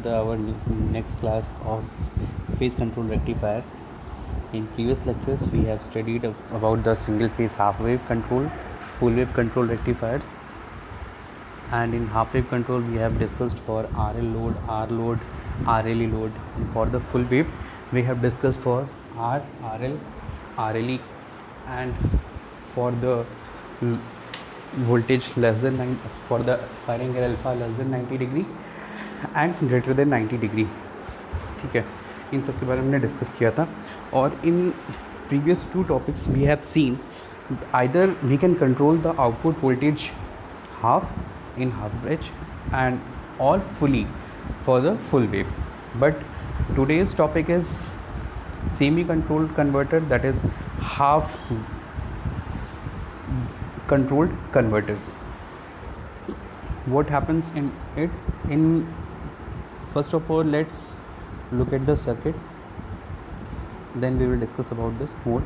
to our next class of phase control rectifier. In previous lectures, we have studied about the single phase half wave control, full wave control rectifiers, and in half wave control, we have discussed for RL load, R load, RLE load, and for the full wave, we have discussed for R, RL, RLE, and for the voltage less than 9 for the firing gear alpha less than 90 degree and greater than 90 degree. ठीक है, इन सब के बारे में हमने discuss किया था. और in previous two topics we have seen either we can control the output voltage half in half bridge and all fully for the full wave. But today's topic is semi controlled converter, that is half controlled converters. What happens in it? In first of all, let's look at the circuit, then we will discuss about this more.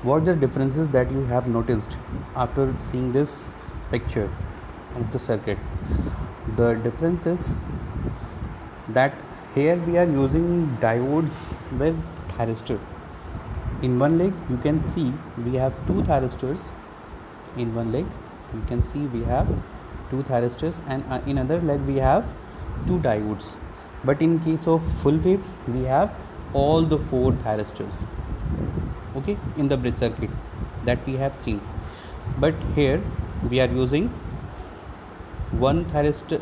What are the differences that you have noticed after seeing this picture of the circuit? The difference is that here we are using diodes with thyristor. In one leg you can see we have two thyristors. In one leg you can see we have two thyristors, and in other leg we have two diodes. But in case of full wave we have all the four thyristors, okay, in the bridge circuit that we have seen. But here we are using one thyristor,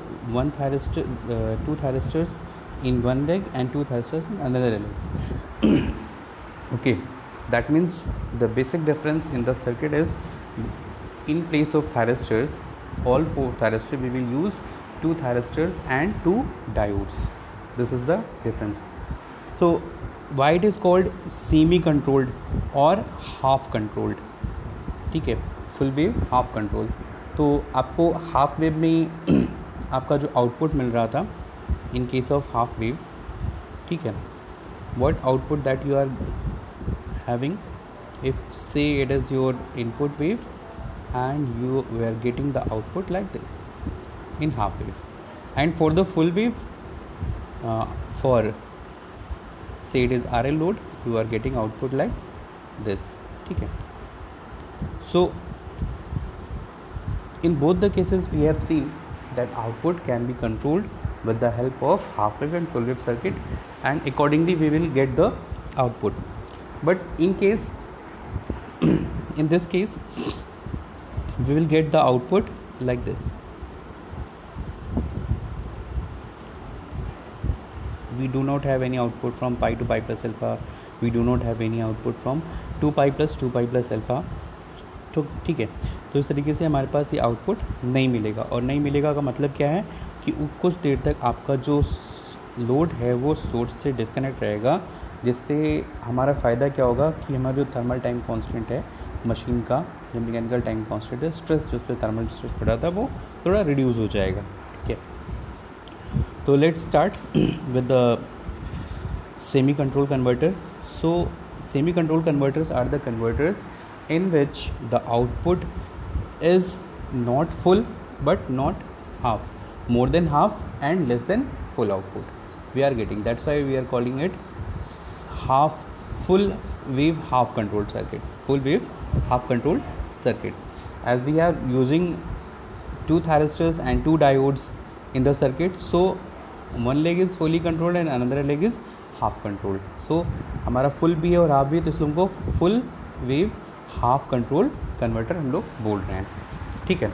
two thyristors in one leg and two thyristors in another leg. Okay, that means the basic difference in the circuit is, in place of thyristors, all four thyristors, we will use two thyristors and two diodes. This is the difference. So why it is called semi controlled or half controlled? ठीक है, full wave half control. तो आपको half wave में आपका जो output मिल रहा था in case of half wave, ठीक है, what output that you are having, if say it is your input wave and you were getting the output like this in half wave, and for the full wave, for say it is RL load, you are getting output like this. ठीक है. So in both the cases we have seen that output can be controlled with the help of half wave and full wave circuit, and accordingly we will get the output. But in case in this case we will get the output like this. We do not have any output from pi to pi plus alpha. We do not have any output from 2 pi plus alpha. तो ठीक है, तो इस तरीके से हमारे पास ये output नहीं मिलेगा. और नहीं मिलेगा का मतलब क्या है कि कुछ देर तक आपका जो लोड है वो सोर्स से डिस्कनेक्ट रहेगा, जिससे हमारा फ़ायदा क्या होगा कि हमारा जो थर्मल टाइम कांस्टेंट है मशीन का, जो मैकेनिकल टाइम कांस्टेंट है, स्ट्रेस जो उस पर थर्मल स्ट्रेस पड़ा था वो थोड़ा रिड्यूस हो जाएगा. ठीक है, तो let's start with the semi control converter. So semi control converters are the converters in which the output is not full but not half, more than half and less than full output we are getting. That's why we are calling it half full wave half controlled circuit, full wave half controlled circuit, as we are using two thyristors and two diodes in the circuit. So one leg is fully controlled and another leg is half controlled. So हमारा full भी है और half भी है, तो इसलिए हमको full wave half control converter हम लोग बोल रहे हैं. ठीक है,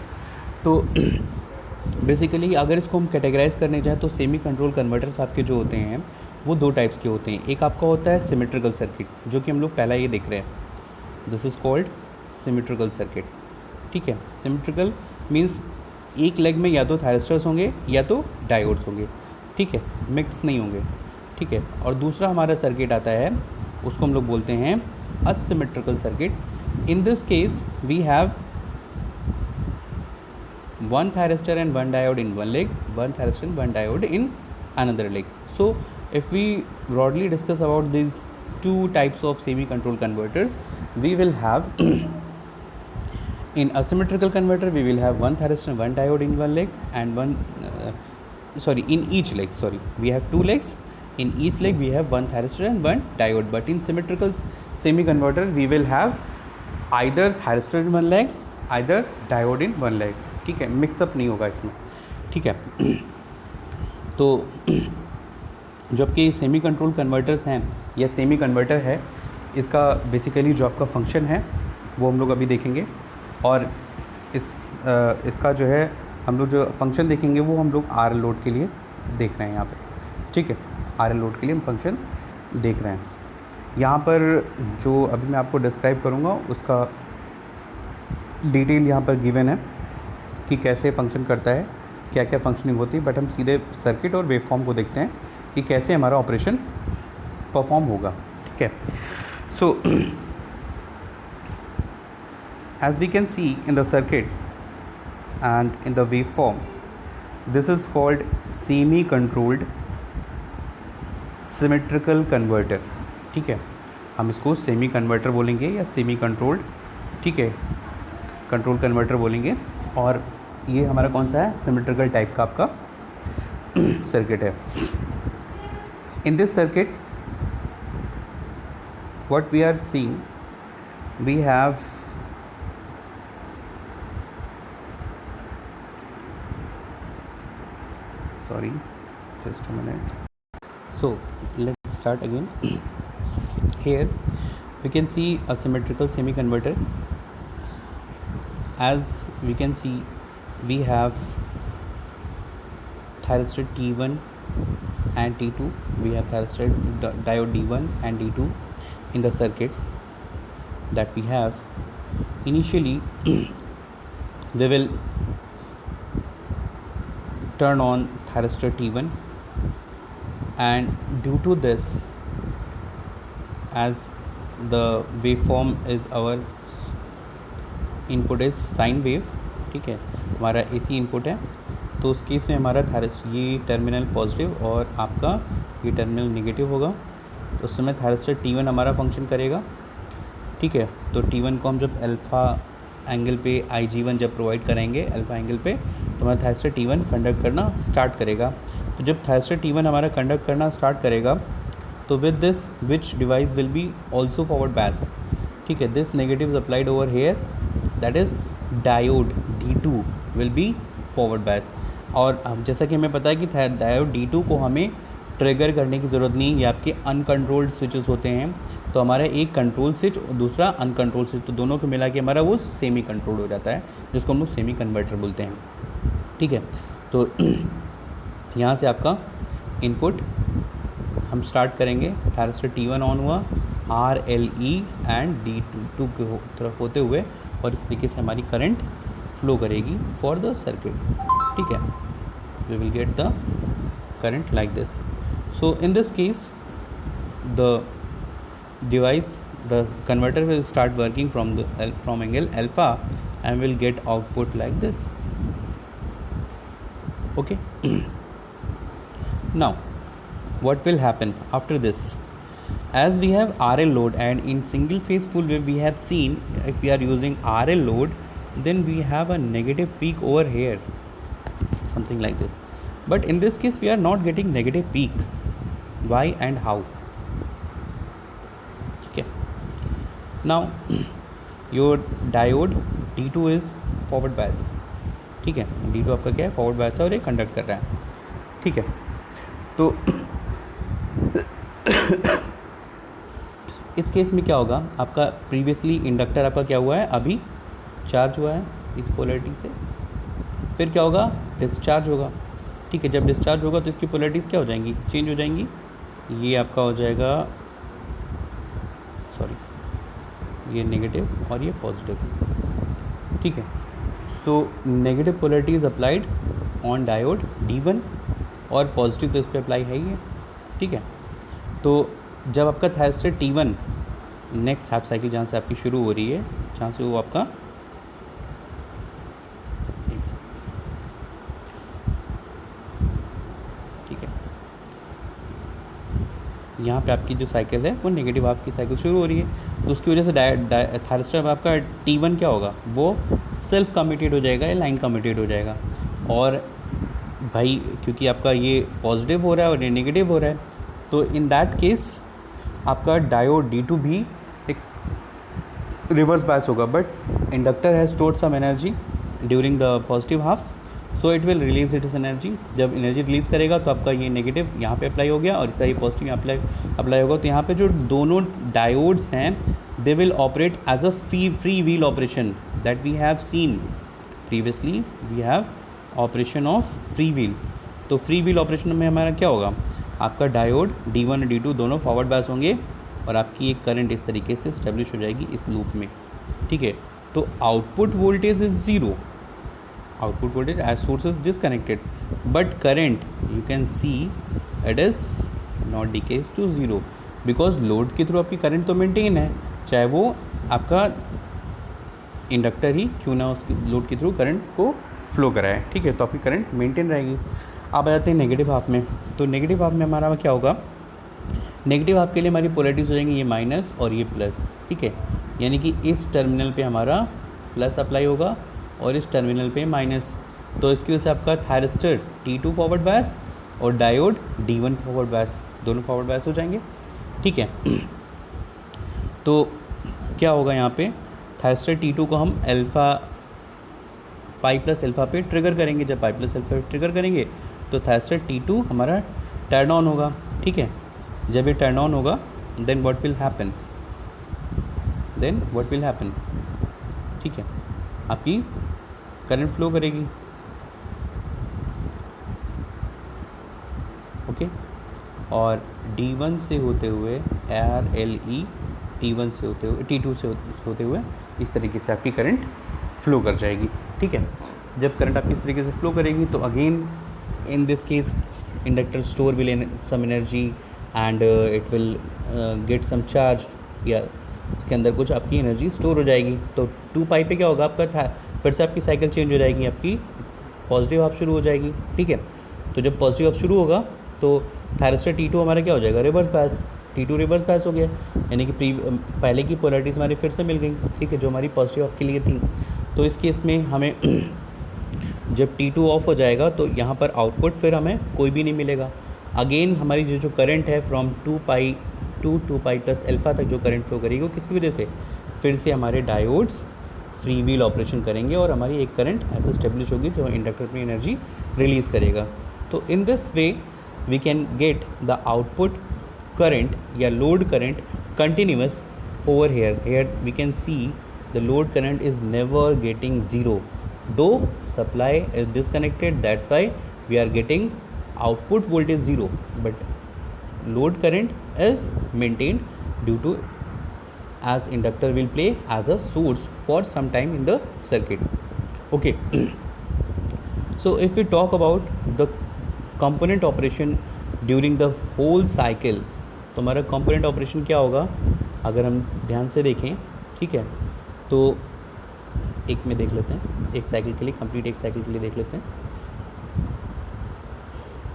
तो बेसिकली अगर इसको हम कैटेगराइज करने जाएँ तो सेमी कंट्रोल कन्वर्टर्स आपके जो होते हैं वो दो टाइप्स के होते हैं. एक आपका होता है सिमेट्रिकल सर्किट, जो कि हम लोग पहला ये देख रहे हैं. This is called symmetrical circuit. ठीक है, सिमेट्रिकल मीन्स एक लेग में या तो थायरिस्टर्स होंगे या तो डायोड्स होंगे. ठीक है, मिक्स नहीं होंगे. ठीक है, और दूसरा हमारा सर्किट आता है, उसको हम लोग बोलते हैं asymmetrical circuit. In this case we have one thyristor and one diode in one leg, one thyristor and one diode in another leg. So if we broadly discuss about these two types of semi control converters, we will have in asymmetrical converter we will have one thyristor and one diode in one leg, and one sorry, in each leg, sorry, we have two legs. In each leg we have one thyristor and one diode, but in symmetrical semi converter we will have either thyristor in one leg, either diode in one leg. ठीक है, mix up नहीं होगा इसमें. ठीक है. तो जबकि semi control converters हैं या सेमी कन्वर्टर है, इसका बेसिकली जो आपका फंक्शन है वो हम लोग अभी देखेंगे, और इसका जो है हम लोग जो फंक्शन देखेंगे वो हम लोग आर लोड के लिए देख रहे हैं यहाँ पे. ठीक है, आर लोड के लिए हम फंक्शन देख रहे हैं. यहाँ पर जो अभी मैं आपको डिस्क्राइब करूँगा उसका डिटेल यहाँ पर गिवन है कि कैसे फंक्शन करता है, क्या क्या फंक्शनिंग होती है. बट हम सीधे सर्किट और वेवफॉर्म को देखते हैं कि कैसे हमारा ऑपरेशन परफॉर्म होगा. ठीक है. सो as we can see in the circuit and in the waveform, this is called semi controlled symmetrical converter. ठीक है, हम इसको सेमी कन्वर्टर बोलेंगे या सेमी कंट्रोल्ड, ठीक है, कंट्रोल कन्वर्टर बोलेंगे. और ये हमारा कौन सा है, सिमेट्रिकल टाइप का आपका सर्किट है. In this circuit what we are seeing, we have sorry, just a minute. So let's start again. Here we can see a symmetrical semi converter. As we can see, we have thyristor T1 and T2. We have thyristor diode D1 and D2 in the circuit that we have. Initially we will turn on thyristor T1, and due to this, as the waveform is our input is sine wave, ठीक है, हमारा AC input है, तो उस case में हमारा ये terminal positive और आपका ये टर्मिनल नेगेटिव होगा. तो उस समय thyristor T1 हमारा फंक्शन करेगा. ठीक है, तो T1 को हम जब अल्फ़ा एंगल पे Ig1 जब प्रोवाइड करेंगे अल्फ़ा एंगल पे, तो हमारा thyristor T1 कंडक्ट करना स्टार्ट करेगा. तो जब thyristor T1 हमारा कंडक्ट करना स्टार्ट करेगा, तो with this which device will be also forward bias. ठीक है, this negative is applied over here, that is diode D2 will be forward bias. और अब जैसा कि हमें पता है कि डायोड D2 को हमें ट्रिगर करने की ज़रूरत नहीं, ये आपके अनकंट्रोल्ड स्विचेस होते हैं. तो हमारा एक कंट्रोल स्विच और दूसरा अनकंट्रोल स्विच, तो दोनों को मिला के हमारा वो सेमी कंट्रोल हो जाता है, जिसको हम लोग सेमी कन्वर्टर बोलते हैं. ठीक है, तो यहाँ से आपका इनपुट हम स्टार्ट करेंगे. thyristor T1 ऑन हुआ, RLE एंड D2 के तरफ होते हुए, और इस तरीके से हमारी करंट फ्लो करेगी फॉर द सर्किट. ठीक है, we will get the current like this. So in this case, the device, the converter will start working from angle alpha and will get output like this. Okay. Now what will happen after this? As we have RL load, and in single phase full wave we have seen, if we are using RL load, then we have a negative peak over here, something like this. But in this case we are not getting negative peak. Why and how? Okay, now your diode D2 is forward bias. ठीक है, D2 आपका क्या है, forward bias है और ये conduct कर रहा है. ठीक है, तो इस केस में क्या होगा, आपका प्रीवियसली इंडक्टर आपका क्या हुआ है, अभी चार्ज हुआ है इस पोलैरिटी से, फिर क्या होगा, डिस्चार्ज होगा. ठीक है, जब डिस्चार्ज होगा तो इसकी पोलैरिटीज़ क्या हो जाएंगी, चेंज हो जाएंगी. ये आपका हो जाएगा, सॉरी, ये नेगेटिव और ये पॉजिटिव. ठीक है, so negative polarity is applied on diode D1 और पॉजिटिव तो इस पर अप्लाई है ही है. ठीक है, तो जब आपका thyristor T1 next half cycle जहाँ से आपकी शुरू हो रही है, जहाँ से वो आपका यहाँ पे आपकी जो साइकिल है वो नेगेटिव हाफ की साइकिल शुरू हो रही है, तो उसकी वजह से थायरिस्टर में आपका T1 क्या होगा, वो सेल्फ कमिटेड हो जाएगा या लाइन कमिटेड हो जाएगा. और भाई क्योंकि आपका ये पॉजिटिव हो रहा है और ये नेगेटिव हो रहा है, तो इन दैट केस आपका डायोड D2 भी एक रिवर्स बायस होगा, but inductor has stored some energy during the positive half, so it will release it इस एनर्जी। जब एनर्जी रिलीज़ करेगा तो आपका ये नेगेटिव यहाँ पे अप्लाई हो गया और इसका ये पॉजिटिव यहाँ अप्लाई होगा। तो यहाँ पे जो दोनों डायोड्स हैं they will operate as a free wheel operation that we have seen previously. We have operation of free wheel. तो फ्री व्हील ऑपरेशन में हमारा क्या होगा, आपका डायोड D1 और D2 दोनों फॉरवर्ड बायस होंगे और आपकी एक करंट इस तरीके से स्टेब्लिश हो जाएगी इस लूप में, ठीक है। तो output voltage is zero, output voltage as source is disconnected, but current you can see it is not decays to zero because load के थ्रू आपकी करंट तो मेंटेन है, चाहे वो आपका इंडक्टर ही क्यों ना उसकी लोड के थ्रू करंट को फ्लो कराए, ठीक है। तो आपकी करंट मेंटेन रहेगी। अब आ जाते हैं नेगेटिव हाफ में। तो नेगेटिव हाफ में हमारा क्या होगा, नेगेटिव हाफ के लिए हमारी पोलैरिटीज हो जाएंगी ये माइनस और ये प्लस, ठीक है। यानी कि इस टर्मिनल पे हमारा प्लस अप्लाई होगा और इस टर्मिनल पे माइनस। तो इसकी वजह से आपका थायरिस्टर T2 फॉरवर्ड बायस और डायोड D1 फॉरवर्ड बायस, दोनों फॉरवर्ड बायस हो जाएंगे, ठीक है। तो क्या होगा यहाँ पे, थायरिस्टर T2 को हम पाई प्लस अल्फ़ा पे ट्रिगर करेंगे। जब पाई प्लस अल्फ़ा पे ट्रिगर करेंगे तो थायरिस्टर T2 हमारा टर्न ऑन होगा, ठीक है। जब ये टर्न ऑन होगा देन व्हाट विल हैपन, ठीक है, आपकी करंट फ्लो करेगी, ओके। और D1 से होते हुए RLE T1 से होते हुए T2 से होते हुए इस तरीके से आपकी करंट फ्लो कर जाएगी, ठीक है। जब करंट आपकी इस तरीके से फ्लो करेगी तो again in this case inductor store will some energy and it will get some charge, या उसके अंदर कुछ आपकी एनर्जी स्टोर हो जाएगी। तो 2 पाई पे क्या होगा आपका था, फिर से आपकी साइकिल चेंज हो जाएगी, आपकी पॉजिटिव हाफ शुरू हो जाएगी, ठीक है। तो जब पॉजिटिव हाफ शुरू होगा तो थायरिस्टर T2 हमारा क्या हो जाएगा, reverse bias, T2 reverse bias हो गया, यानी कि पहले की पोलैरिटीज़ हमारी फिर से मिल गई, ठीक है, जो हमारी पॉजिटिव हाफ के लिए थी। तो इस केस में हमें जब T2 ऑफ हो जाएगा तो यहाँ पर आउटपुट फिर हमें कोई भी नहीं मिलेगा। अगेन हमारी जो करंट है from 2 pi to 2 pi plus alpha तक जो करंट फ्लो करेगी वो किसकी वजह से, फिर से हमारे डायोड्स फ्री व्हील ऑपरेशन करेंगे और हमारी एक करंट ऐसे स्टेब्लिश होगी जो इंडक्टर में एनर्जी रिलीज़ करेगा। तो in this way we can get the output current या load current continuous over here we can see the load current is never getting zero, though supply is disconnected, that's why we are getting output voltage zero, but load current is maintained due to as inductor will play as a source for some time in the circuit, okay. So if we talk about the component operation during the whole cycle, तो हमारा component operation क्या होगा अगर हम ध्यान से देखें, ठीक है। तो एक में देख लेते हैं, एक साइकिल के लिए कंप्लीट, एक साइकिल के लिए देख लेते हैं।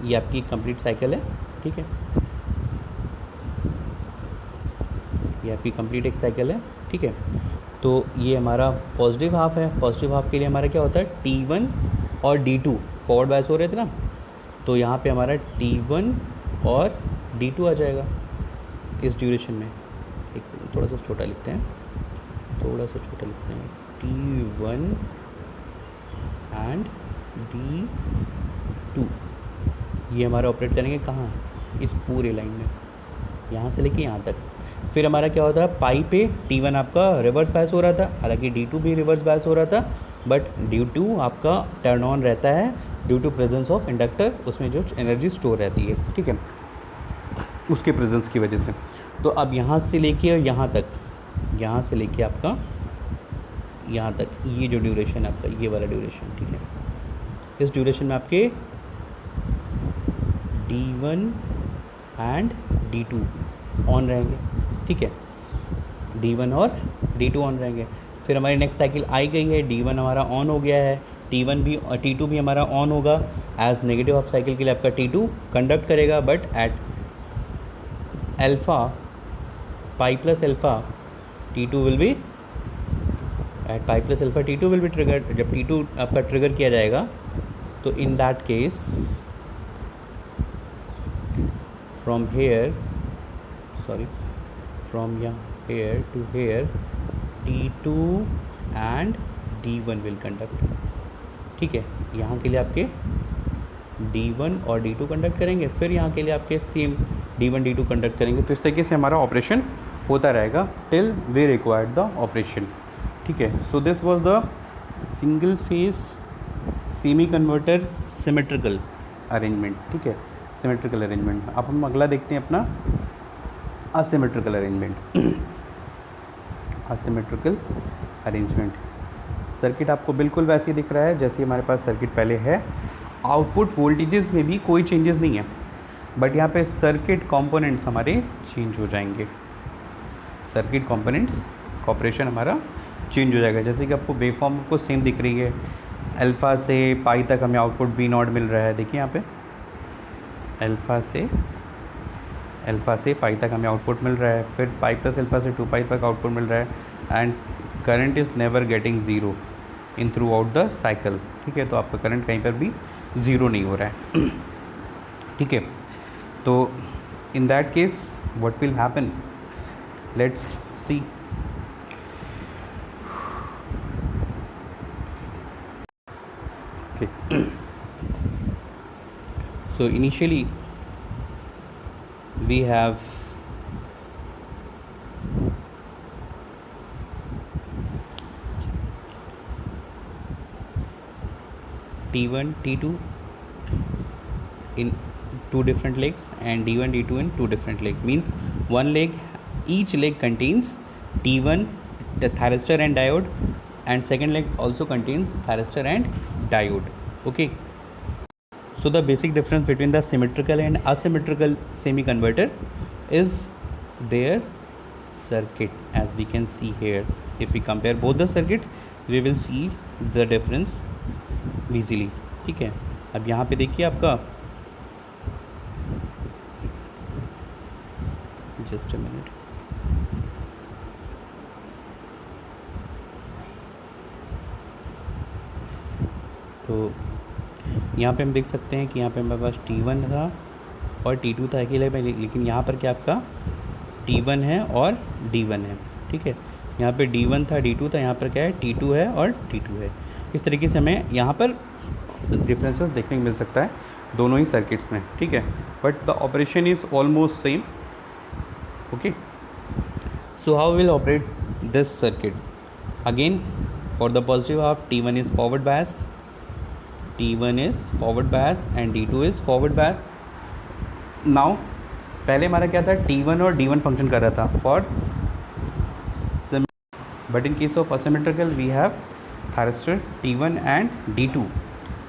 ये आपकी कंप्लीट साइकिल है, ठीक है, ये आपकी कंप्लीट एक साइकिल है, ठीक है। तो ये हमारा पॉजिटिव हाफ है। पॉजिटिव हाफ के लिए हमारा क्या होता है, T1 और D2 फॉरवर्ड बायस हो रहे थे ना, तो यहाँ पे हमारा T1 और D2 आ जाएगा इस ड्यूरेशन में। एक सेकंड, थोड़ा सा छोटा लिखते हैं, T1 एंड D2 ये हमारा ऑपरेट करेंगे कहाँ, इस पूरे लाइन में, यहाँ से लेके यहाँ तक। फिर हमारा क्या होता है, पाई पे T1 आपका रिवर्स बायस हो रहा था, हालांकि D2 भी रिवर्स बायस हो रहा था, बट D2 आपका टर्न ऑन रहता है due to presence of inductor, उसमें जो एनर्जी स्टोर रहती है, ठीक है, उसके प्रेजेंस की वजह से। तो अब यहाँ से लेके यहाँ तक, यहाँ से लेके आपका यहाँ तक ये जो ड्यूरेशन है आपका, ये वाला ड्यूरेशन, ठीक है, इस ड्यूरेशन में आपके D1 एंड D2 ऑन रहेंगे, ठीक है, D1 और D2 ऑन रहेंगे। फिर हमारी नेक्स्ट साइकिल आई गई है, D1 हमारा ऑन हो गया है, T1 भी और T2 भी हमारा ऑन होगा। एज नेगेटिव ऑफ साइकिल के लिए आपका T2 कंडक्ट करेगा, but at alpha pi plus alpha T2 will be at pi plus alpha T2 will be triggered. जब T2 आपका ट्रिगर किया जाएगा तो in that case from here from here to here T2 and D1 will conduct. ठीक है, यहाँ के लिए आपके D1 और D2 कंडक्ट करेंगे, फिर यहाँ के लिए आपके सेम D1 D2 कंडक्ट करेंगे. तो इस तरीके से हमारा ऑपरेशन होता रहेगा till we required the operation. ठीक है. So this was the single phase semi converter symmetrical arrangement. ठीक है, सिमेट्रिकल अरेंजमेंट. अब हम अगला देखते हैं अपना asymmetrical arrangement. Asymmetrical arrangement circuit आपको बिल्कुल वैसे ही दिख रहा है जैसे हमारे पास सर्किट पहले है. आउटपुट वोल्टेजेस में भी कोई चेंजेस नहीं है, बट यहाँ पे सर्किट कंपोनेंट्स हमारे चेंज हो जाएंगे. सर्किट कंपोनेंट्स का ऑपरेशन हमारा चेंज हो जाएगा. जैसे कि आपको वेवफॉर्म आपको सेम दिख रही है, अल्फ़ा से पाई तक हमें आउटपुट बी नॉट मिल रहा है. देखिए यहाँ पे अल्फ़ा से पाई तक हमें आउटपुट मिल रहा है, फिर पाई प्लस अल्फ़ा से 2 पाई तक आउटपुट मिल रहा है. And current is never getting zero in through out the cycle. ठीक है, तो आपका करंट कहीं पर भी ज़ीरो नहीं हो रहा है. ठीक है, तो in that case what will happen, let's see. Okay. So initially we have T1 T2 in two different legs and D1 D2 in two different legs. Means one leg, each leg contains T1 the thyristor and diode, and second leg also contains thyristor and diode. Okay, so the basic difference between the symmetrical and asymmetrical semi converter is their circuit. As we can see here, if we compare both the circuits we will see the difference easily. ठीक है, अब यहाँ पे देखिए आपका just a minute. तो यहाँ पे हम देख सकते हैं कि यहाँ पे हमारे पास T1 था और T2 था अकेले में, लेकिन यहाँ पर क्या आपका T1 है और D1 है. ठीक है, यहाँ पे D1 था D2 था, यहाँ पर क्या है T2 है और T2 है. इस तरीके से हमें यहाँ पर डिफरेंसेस देखने को मिल सकता है दोनों ही सर्किट्स में. ठीक है, but the operation is almost same. Okay, so how will operate this circuit. Again for the positive half T1 is forward bias, T1 is forward bias and D2 is forward bias. Now पहले हमारा क्या था, T1 और D1 function कर रहा था for, but in case of asymmetrical we have thyristor T1 and D2.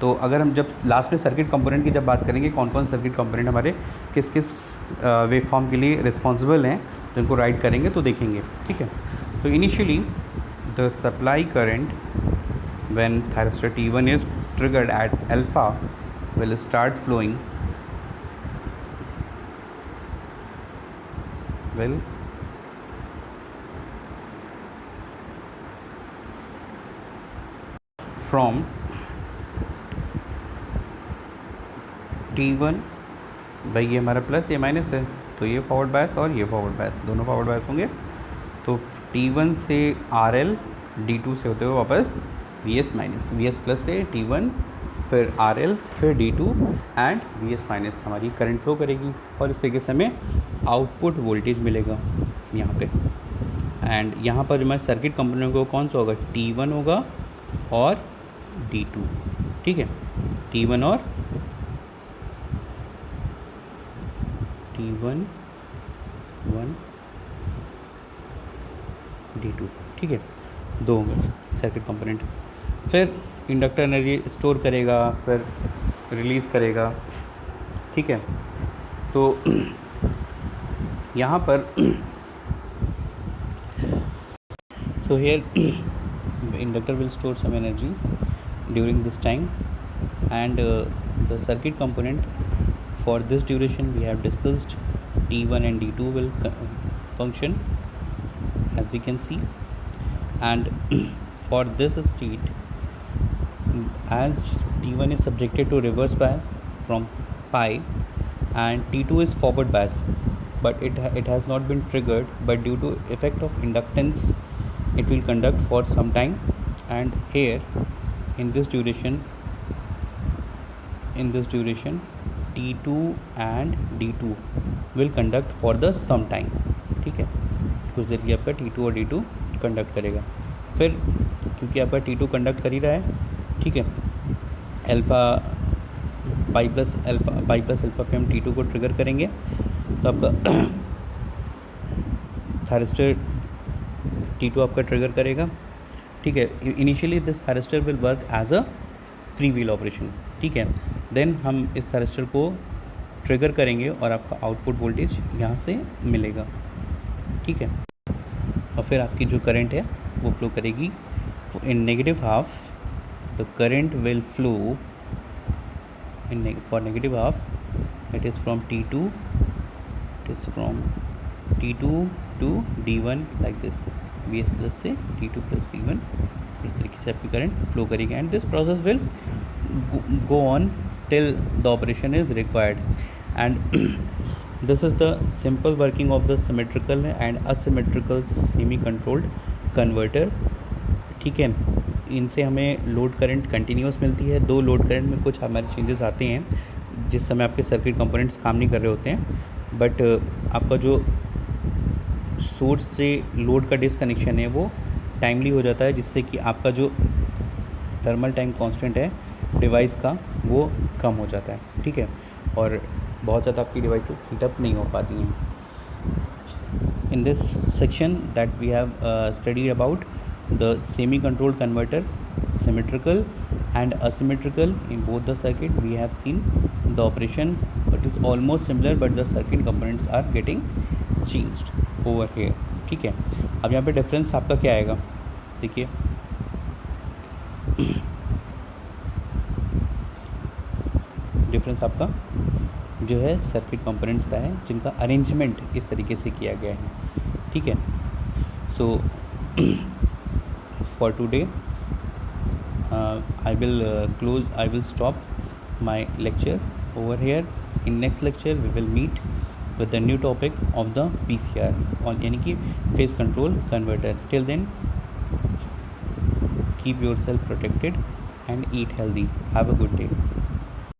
तो अगर हम जब लास्ट में सर्किट कंपोनेंट की जब बात करेंगे, कौन कौन सर्किट कंपोनेंट हमारे किस किस वेव फॉर्म के लिए रिस्पॉन्सिबल हैं जिनको राइट करेंगे तो देखेंगे. ठीक है, तो initially the supply current when thyristor T1 is triggered at alpha will start flowing from T1 भाई ये हमारा प्लस ये माइनस है, तो ये फॉरवर्ड बायस और ये फॉरवर्ड बायस, दोनों फॉरवर्ड बायस होंगे. तो T1 से RL, D2 से होते हुए वापस VS माइनस, VS प्लस से T1 फिर RL फिर D2 एंड VS माइनस हमारी करंट फ्लो करेगी. और इस तरीके से हमें आउटपुट वोल्टेज मिलेगा यहाँ पे. एंड यहाँ पर हमारे सर्किट कंपोनेंट को कौन सा होगा, T1 होगा और D2. ठीक है, T1 और T1 1 D2. ठीक है, दो होंगे सर्किट कंपोनेंट. फिर इंडक्टर एनर्जी स्टोर करेगा, फिर रिलीज़ करेगा. ठीक है, तो यहाँ पर so here inductor will store some energy during this time and the circuit component for this duration we have discussed T1 and D2 will function as we can see. And for this state, as T1 is subjected to reverse bias from pi, and T2 is forward bias, but it has not been triggered, but due to effect of inductance it will conduct for some time, and here in this duration T2 and D2 will conduct for the some time. ठीक है, कुछ देर लिए आपका T2 और D2 conduct करेगा. फिर क्योंकि आपका T2 कंडक्ट कर ही रहा है, ठीक है, अल्फ़ा पाई प्लस अल्फ़ा पे हम T2 को ट्रिगर करेंगे, तो आपका थायरिस्टर T2 आपका ट्रिगर करेगा. ठीक है, initially this thyristor will work as a free wheel operation. ठीक है, देन हम इस थायरिस्टर को ट्रिगर करेंगे और आपका आउटपुट वोल्टेज यहाँ से मिलेगा. ठीक है, और फिर आपकी जो करंट है वो फ्लो करेगी in negative half. The current will flow in for negative half, it is from T2, it is from T2 to D1 like this. BS plus से T2 प्लस D1, इस तरीके से आपकी करंट फ्लो करेगी, and this process will go on till the operation is required. And this is the simple working of the symmetrical and asymmetrical semi controlled converter. ठीक है, इनसे हमें लोड करंट कंटिन्यूस मिलती है. दो लोड करंट में कुछ हमारे चेंजेस आते हैं जिस समय आपके सर्किट कंपोनेंट्स काम नहीं कर रहे होते हैं, बट आपका जो सोर्स से लोड का डिसकनेक्शन है वो टाइमली हो जाता है, जिससे कि आपका जो थर्मल टाइम कांस्टेंट है डिवाइस का वो कम हो जाता है. ठीक है, और बहुत ज़्यादा आपकी डिवाइसेस हीटअप नहीं हो पाती हैं. In this section that we have studied about the semi controlled converter, symmetrical and asymmetrical in both the circuit, we have seen the operation. It is almost similar but the circuit components are getting changed over here. ठीक है, अब यहाँ पे difference आपका क्या आएगा, देखिए difference आपका जो है सर्किट कंपोनेंट्स का है, जिनका अरेंजमेंट इस तरीके से किया गया है. ठीक है, so for today I will stop my lecture over here. In next lecture we will meet with the new topic of the PCR on यानी कि phase control converter. Till then, keep yourself protected and eat healthy. Have a good day.